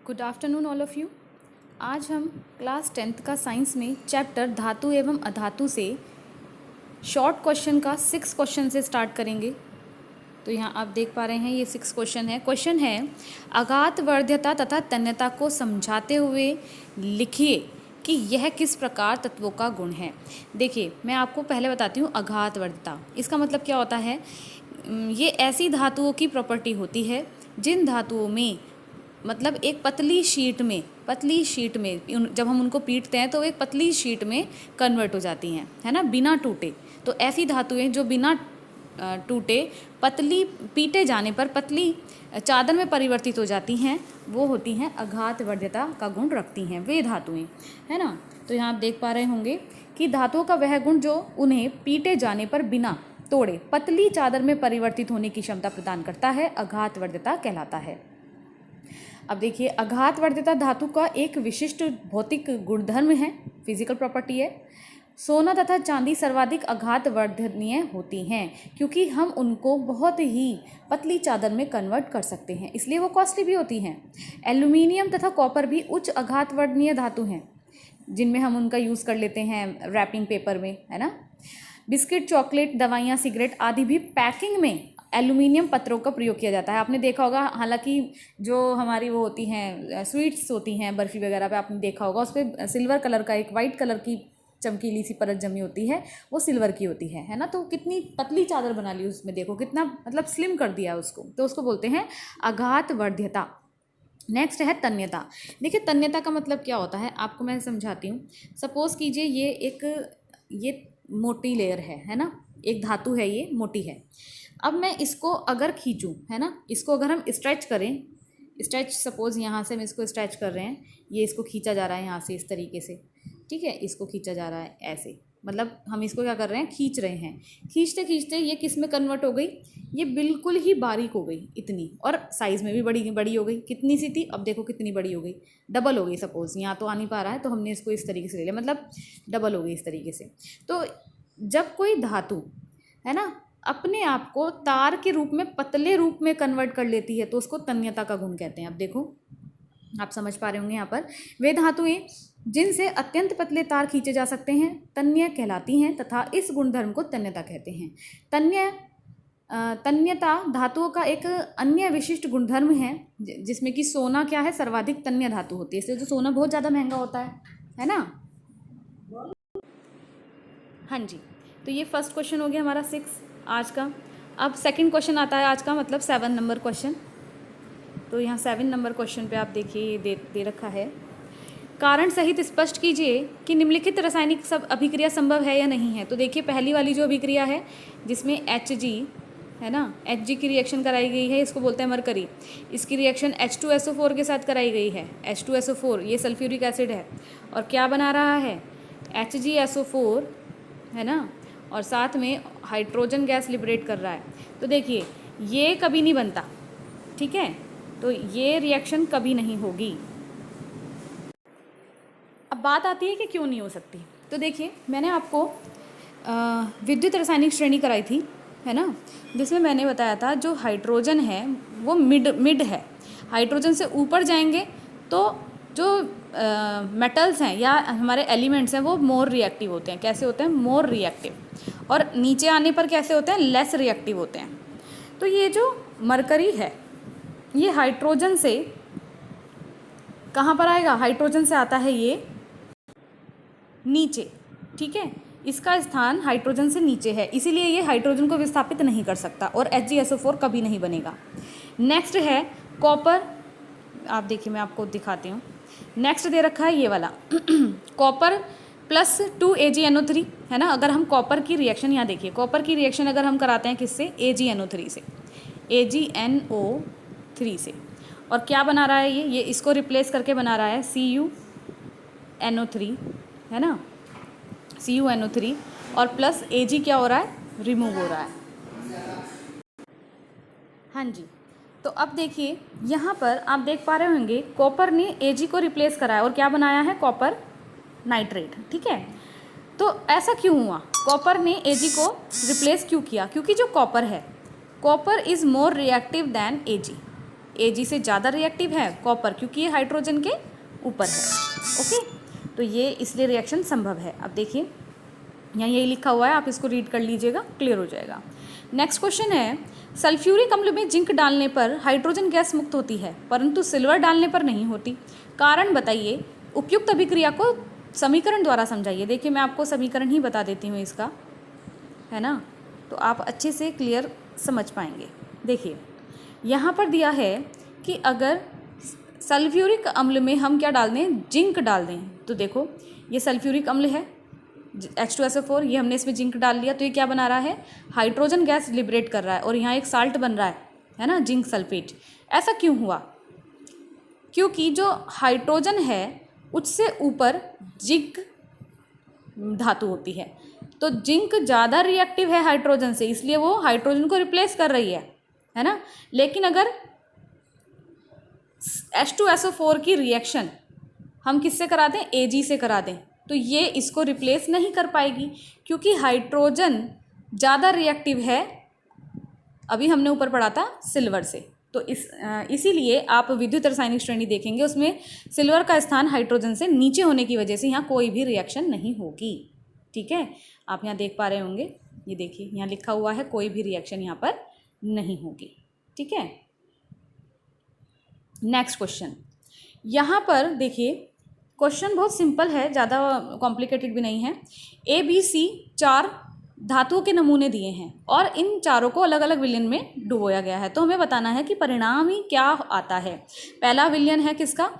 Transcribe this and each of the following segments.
Good afternoon all of you. आज हम class 10th का साइंस में चैप्टर धातु एवं अधातु से शॉर्ट क्वेश्चन का 6 क्वेश्चन से स्टार्ट करेंगे। तो यहाँ आप देख पा रहे हैं ये 6 क्वेश्चन है। क्वेश्चन है आघात वर्ध्यता तथा तन्यता को समझाते हुए लिखिए कि यह किस प्रकार तत्वों का गुण है। देखिए मैं आपको पहले बताती हूँ आघात वर्ध्यता इसका मतलब क्या होता है। ये ऐसी धातुओं की प्रॉपर्टी होती है जिन धातुओं में मतलब एक पतली शीट में जब हम उनको पीटते हैं तो एक पतली शीट में कन्वर्ट हो जाती हैं, है ना, बिना टूटे। तो ऐसी धातुएं जो बिना टूटे पतली पीटे जाने पर पतली चादर में परिवर्तित हो जाती हैं, वो होती हैं आघात वर्ध्यता का गुण रखती हैं वे धातुएं, है ना। तो यहाँ आप देख पा रहे होंगे कि धातुओं का वह गुण जो उन्हें पीटे जाने पर बिना तोड़े पतली चादर में परिवर्तित होने की क्षमता प्रदान करता है, आघात वर्ध्यता कहलाता है। अब देखिए आघात वर्ध्यता धातु का एक विशिष्ट भौतिक गुणधर्म है, फिजिकल प्रॉपर्टी है। सोना तथा चांदी सर्वाधिक आघात वर्धनीय होती हैं क्योंकि हम उनको बहुत ही पतली चादर में कन्वर्ट कर सकते हैं, इसलिए वो कॉस्टली भी होती हैं। एल्यूमिनियम तथा कॉपर भी उच्च आघात वर्धनीय धातु हैं जिनमें हम उनका यूज़ कर लेते हैं रैपिंग पेपर में, है ना। बिस्किट, चॉकलेट, दवाइयाँ, सिगरेट आदि भी पैकिंग में एल्यूमिनियम पत्रों का प्रयोग किया जाता है। आपने देखा होगा, हालांकि जो हमारी वो होती हैं स्वीट्स होती हैं बर्फ़ी वगैरह पे आपने देखा होगा उस पर सिल्वर कलर का एक वाइट कलर की चमकीली सी परत जमी होती है, वो सिल्वर की होती है ना। तो कितनी पतली चादर बना ली उसमें, देखो कितना मतलब स्लिम कर दिया उसको, तो उसको बोलते हैं आघात वर्ध्यता। नेक्स्ट है तन्यता। देखिए तन्यता का मतलब क्या होता है आपको मैं समझाती हूँ। सपोज़ कीजिए ये मोटी लेयर है ना, एक धातु है, ये मोटी है। अब मैं इसको अगर खींचूँ, है ना, इसको अगर हम स्ट्रेच करें, स्ट्रेच सपोज़ यहाँ से हम इसको स्ट्रेच कर रहे हैं, ये इसको खींचा जा रहा है यहाँ से इस तरीके से, ठीक है, इसको खींचा जा रहा है ऐसे, मतलब हम इसको क्या कर रहे हैं, खींच रहे हैं। खींचते खींचते ये किस में कन्वर्ट हो गई, ये बिल्कुल ही बारीक हो गई इतनी, और साइज़ में भी बड़ी हो गई। कितनी सी थी, अब देखो कितनी बड़ी हो गई, डबल हो गई। सपोज़ यहाँ तो आ नहीं पा रहा है तो हमने इसको इस तरीके से ले लिया, मतलब डबल हो गई इस तरीके से। तो जब कोई धातु, है ना, अपने आप को तार के रूप में पतले रूप में कन्वर्ट कर लेती है तो उसको तन्यता का गुण कहते हैं। अब देखो आप समझ पा रहे होंगे, यहाँ पर वे धातुएं जिनसे अत्यंत पतले तार खींचे जा सकते हैं तन्य कहलाती हैं तथा इस गुणधर्म को तन्यता कहते हैं। तन्यता धातुओं का एक अन्य विशिष्ट गुणधर्म है जिसमें कि सोना क्या है, सर्वाधिक तन्य धातु होती है, इसलिए तो सोना बहुत ज़्यादा महंगा होता है ना। हाँ जी, तो ये फर्स्ट क्वेश्चन हो गया हमारा 6 आज का। अब सेकंड क्वेश्चन आता है आज का, मतलब 7 नंबर क्वेश्चन। तो यहाँ 7 नंबर क्वेश्चन पे आप देखिए ये दे रखा है, कारण सहित स्पष्ट कीजिए कि निम्नलिखित रासायनिक सब अभिक्रिया संभव है या नहीं है। तो देखिए पहली वाली जो अभिक्रिया है जिसमें Hg, है ना, Hg की रिएक्शन कराई गई है, इसको बोलते हैं मरकरी। इसकी रिएक्शन H2SO4 के साथ कराई गई है। H2SO4 ये सल्फ्यूरिक एसिड है और क्या बना रहा है, HgSO4, है ना, और साथ में हाइड्रोजन गैस लिबरेट कर रहा है। तो देखिए ये कभी नहीं बनता, ठीक है, तो ये रिएक्शन कभी नहीं होगी। अब बात आती है कि क्यों नहीं हो सकती। तो देखिए मैंने आपको विद्युत रासायनिक श्रेणी कराई थी, है ना, जिसमें मैंने बताया था जो हाइड्रोजन है वो मिड है। हाइड्रोजन से ऊपर जाएंगे तो जो मेटल्स हैं या हमारे एलिमेंट्स हैं वो मोर रिएक्टिव होते हैं। कैसे होते हैं, मोर रिएक्टिव। और नीचे आने पर कैसे होते हैं, लेस रिएक्टिव होते हैं। तो ये जो मरकरी है ये हाइड्रोजन से कहाँ पर आएगा, हाइड्रोजन से आता है ये नीचे, ठीक है, इसका स्थान हाइड्रोजन से नीचे है, इसीलिए ये हाइड्रोजन को विस्थापित नहीं कर सकता और HgSO4 कभी नहीं बनेगा। नेक्स्ट है कॉपर। आप देखिए मैं आपको दिखाती हूँ। नेक्स्ट दे रखा है ये वाला कॉपर प्लस 2 AgNO3, है ना। अगर हम कॉपर की रिएक्शन, यहाँ देखिए कॉपर की रिएक्शन अगर हम कराते हैं किससे, AgNO3 से, AgNO3 से, और क्या बना रहा है ये इसको रिप्लेस करके बना रहा है CuNO3, है ना, CuNO3, और प्लस Ag क्या हो रहा है, रिमूव हो रहा है। हाँ जी, तो अब देखिए यहाँ पर आप देख पा रहे होंगे कॉपर ने Ag को रिप्लेस कराया और क्या बनाया है, कॉपर नाइट्रेट, ठीक है। तो ऐसा क्यों हुआ, कॉपर ने Ag को रिप्लेस क्यों किया, क्योंकि जो कॉपर है, copper is more reactive than Ag। Ag से ज़्यादा रिएक्टिव है कॉपर, क्योंकि ये हाइड्रोजन के ऊपर है। ओके, तो ये इसलिए रिएक्शन संभव है। अब देखिए यहाँ यही लिखा हुआ है, आप इसको रीड कर लीजिएगा, क्लियर हो जाएगा। नेक्स्ट क्वेश्चन है, सल्फ्यूरिक अम्ल में जिंक डालने पर हाइड्रोजन गैस मुक्त होती है परंतु सिल्वर डालने पर नहीं होती, कारण बताइए। उपयुक्त अभिक्रिया को समीकरण द्वारा समझाइए। देखिए मैं आपको समीकरण ही बता देती हूँ इसका, है ना, तो आप अच्छे से क्लियर समझ पाएंगे। देखिए यहाँ पर दिया है कि अगर सल्फ्यूरिक अम्ल में हम क्या डाल दें, जिंक डाल दें, तो देखो ये सल्फ्यूरिक अम्ल है H2SO4, ये हमने इसमें जिंक डाल लिया, तो ये क्या बना रहा है, हाइड्रोजन गैस लिबरेट कर रहा है और यहाँ एक साल्ट बन रहा है ना, जिंक सल्फेट। ऐसा क्यों हुआ, क्योंकि जो हाइड्रोजन है उससे ऊपर जिंक धातु होती है, तो जिंक ज़्यादा रिएक्टिव है हाइड्रोजन से, इसलिए वो हाइड्रोजन को रिप्लेस कर रही है ना। लेकिन अगर H2SO4 की रिएक्शन हम किससे करा दें, Ag से करा दें, तो ये इसको रिप्लेस नहीं कर पाएगी, क्योंकि हाइड्रोजन ज़्यादा रिएक्टिव है, अभी हमने ऊपर पढ़ा था सिल्वर से। तो इसीलिए आप विद्युत रासायनिक श्रेणी देखेंगे, उसमें सिल्वर का स्थान हाइड्रोजन से नीचे होने की वजह से यहाँ कोई भी रिएक्शन नहीं होगी। ठीक है, आप यहाँ देख पा रहे होंगे, ये देखिए यहाँ लिखा हुआ है कोई भी रिएक्शन यहाँ पर नहीं होगी। ठीक है, नेक्स्ट क्वेश्चन, यहाँ पर देखिए क्वेश्चन बहुत सिंपल है, ज़्यादा कॉम्प्लिकेटेड भी नहीं है। ABC 4 धातुओं के नमूने दिए हैं और इन चारों को अलग अलग विलयन में डुबोया गया है, तो हमें बताना है कि परिणाम ही क्या आता है। पहला विलयन है किसका,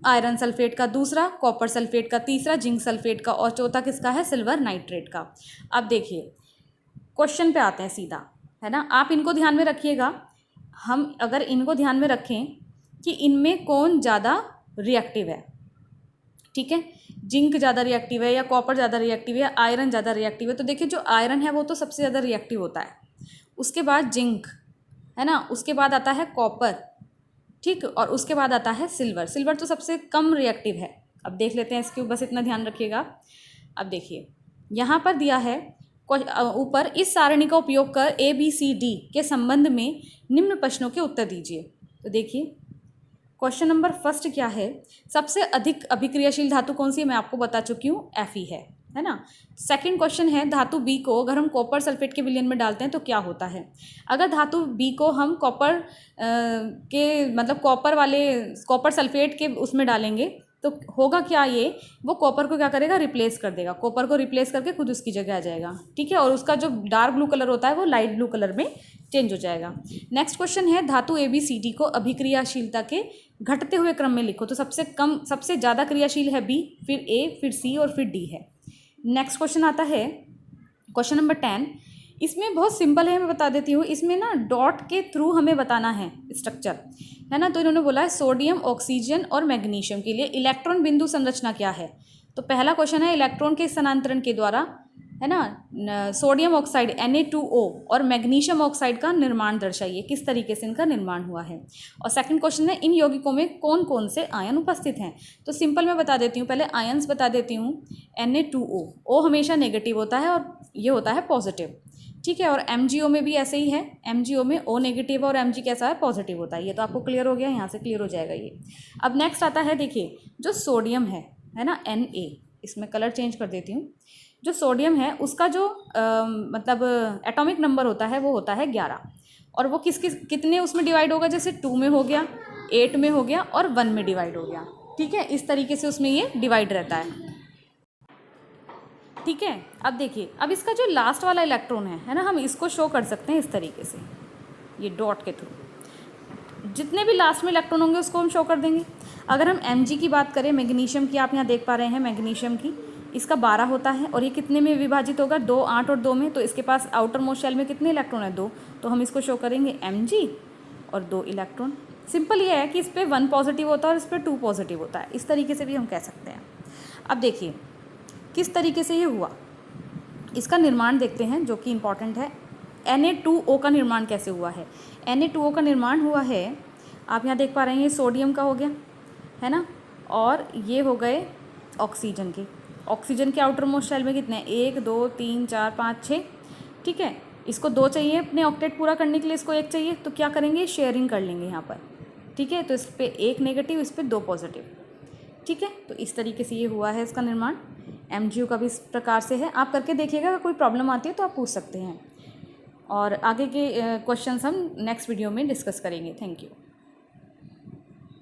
आयरन सल्फेट का, दूसरा कॉपर सल्फेट का, तीसरा जिंक सल्फेट का और चौथा किसका है, सिल्वर नाइट्रेट का। अब देखिए क्वेश्चन पे आते हैं सीधा, है ना, आप इनको ध्यान में रखिएगा। हम अगर इनको ध्यान में रखें कि इनमें कौन ज़्यादा रिएक्टिव है, ठीक है, जिंक ज़्यादा रिएक्टिव है या कॉपर ज़्यादा रिएक्टिव है या आयरन ज़्यादा रिएक्टिव है, तो देखिए जो आयरन है वो तो सबसे ज़्यादा रिएक्टिव होता है, उसके बाद जिंक, है ना, उसके बाद आता है कॉपर, ठीक, और उसके बाद आता है सिल्वर। सिल्वर तो सबसे कम रिएक्टिव है। अब देख लेते हैं इसके, बस इतना ध्यान रखिएगा। अब देखिए यहाँ पर दिया है ऊपर, इस सारणी का उपयोग कर ABCD के संबंध में निम्न प्रश्नों के उत्तर दीजिए। तो देखिए क्वेश्चन नंबर फर्स्ट क्या है, सबसे अधिक अभिक्रियाशील धातु कौन सी है, मैं आपको बता चुकी हूँ, Fe है ना। सेकंड क्वेश्चन है, धातु B को अगर हम कॉपर सल्फेट के विलयन में डालते हैं तो क्या होता है। अगर धातु B को हम कॉपर के मतलब कॉपर सल्फेट के उसमें डालेंगे तो होगा क्या, ये वो कॉपर को क्या करेगा, रिप्लेस कर देगा, कॉपर को रिप्लेस करके खुद उसकी जगह आ जाएगा। ठीक है, और उसका जो डार्क ब्लू कलर होता है वो लाइट ब्लू कलर में चेंज हो जाएगा। नेक्स्ट क्वेश्चन है, धातु ABCD को अभिक्रियाशीलता के घटते हुए क्रम में लिखो। तो सबसे ज़्यादा क्रियाशील है B, फिर A, फिर C और फिर D है। नेक्स्ट क्वेश्चन आता है क्वेश्चन नंबर 10, इसमें बहुत सिंपल है, मैं बता देती हूँ। इसमें ना डॉट के थ्रू हमें बताना है स्ट्रक्चर, है ना। तो इन्होंने बोला है सोडियम, ऑक्सीजन और मैग्नीशियम के लिए इलेक्ट्रॉन बिंदु संरचना क्या है। तो पहला क्वेश्चन है, इलेक्ट्रॉन के स्थानांतरण के द्वारा, है ना, सोडियम ऑक्साइड Na2O और मैग्नीशियम ऑक्साइड का निर्माण दर्शाइए, किस तरीके से इनका निर्माण हुआ है। और सेकंड क्वेश्चन है, इन यौगिकों में कौन कौन से आयन उपस्थित हैं। तो सिंपल मैं बता देती हूँ, पहले आयन्स बता देती हूँ। Na2O, O हमेशा नेगेटिव होता है और ये होता है पॉजिटिव, ठीक है। और MgO में भी ऐसे ही है, MgO में O नेगेटिव और Mg कैसा है, पॉजिटिव होता है। ये तो आपको क्लियर हो गया, यहाँ से क्लियर हो जाएगा ये। अब नेक्स्ट आता है, देखिए जो सोडियम है ना, Na, इसमें कलर चेंज कर देती हूँ। जो सोडियम है उसका जो मतलब एटॉमिक नंबर होता है वो होता है 11, और वो कितने उसमें डिवाइड होगा, जैसे 2 में हो गया, 8 में हो गया और 1 में डिवाइड हो गया। ठीक है, इस तरीके से उसमें ये डिवाइड रहता है। ठीक है, अब देखिए, अब इसका जो लास्ट वाला इलेक्ट्रॉन है ना, हम इसको शो कर सकते हैं इस तरीके से, ये डॉट के थ्रू। जितने भी लास्ट में इलेक्ट्रॉन होंगे उसको हम शो कर देंगे। अगर हम Mg की बात करें, मैग्नीशियम की, आप यहाँ देख पा रहे हैं मैग्नीशियम की, इसका 12 होता है और ये कितने में विभाजित होगा, 2, 8 और 2 में। तो इसके पास आउटर मोस्ट शेल में कितने इलेक्ट्रॉन है, 2, तो हम इसको शो करेंगे Mg और 2 इलेक्ट्रॉन। सिंपल ये है कि इस पर 1 पॉजिटिव होता है और इस पर 2 पॉजिटिव होता है, इस तरीके से भी हम कह सकते हैं। अब देखिए किस तरीके से ये हुआ, इसका निर्माण देखते हैं, जो कि इम्पॉर्टेंट है। Na2O का निर्माण कैसे हुआ है। Na2O का निर्माण हुआ है, आप यहाँ देख पा रहे हैं, ये सोडियम का हो गया, है ना, और ये हो गए ऑक्सीजन के। ऑक्सीजन के आउटर मोस्ट शेल में कितने हैं, 1, 2, 3, 4, 5, 6, ठीक है। इसको 2 चाहिए अपने ऑक्टेट पूरा करने के लिए, इसको 1 चाहिए, तो क्या करेंगे, शेयरिंग कर लेंगे यहाँ पर, ठीक है। तो इस पर एक नेगेटिव, इस पर दो पॉजिटिव। ठीक है, तो इस तरीके से ये हुआ है इसका निर्माण। MGU का भी इस प्रकार से है। आप करके देखिएगा, अगर कोई प्रॉब्लम आती है तो आप पूछ सकते हैं। और आगे के क्वेश्चंस हम नेक्स्ट वीडियो में डिस्कस करेंगे। Thank you.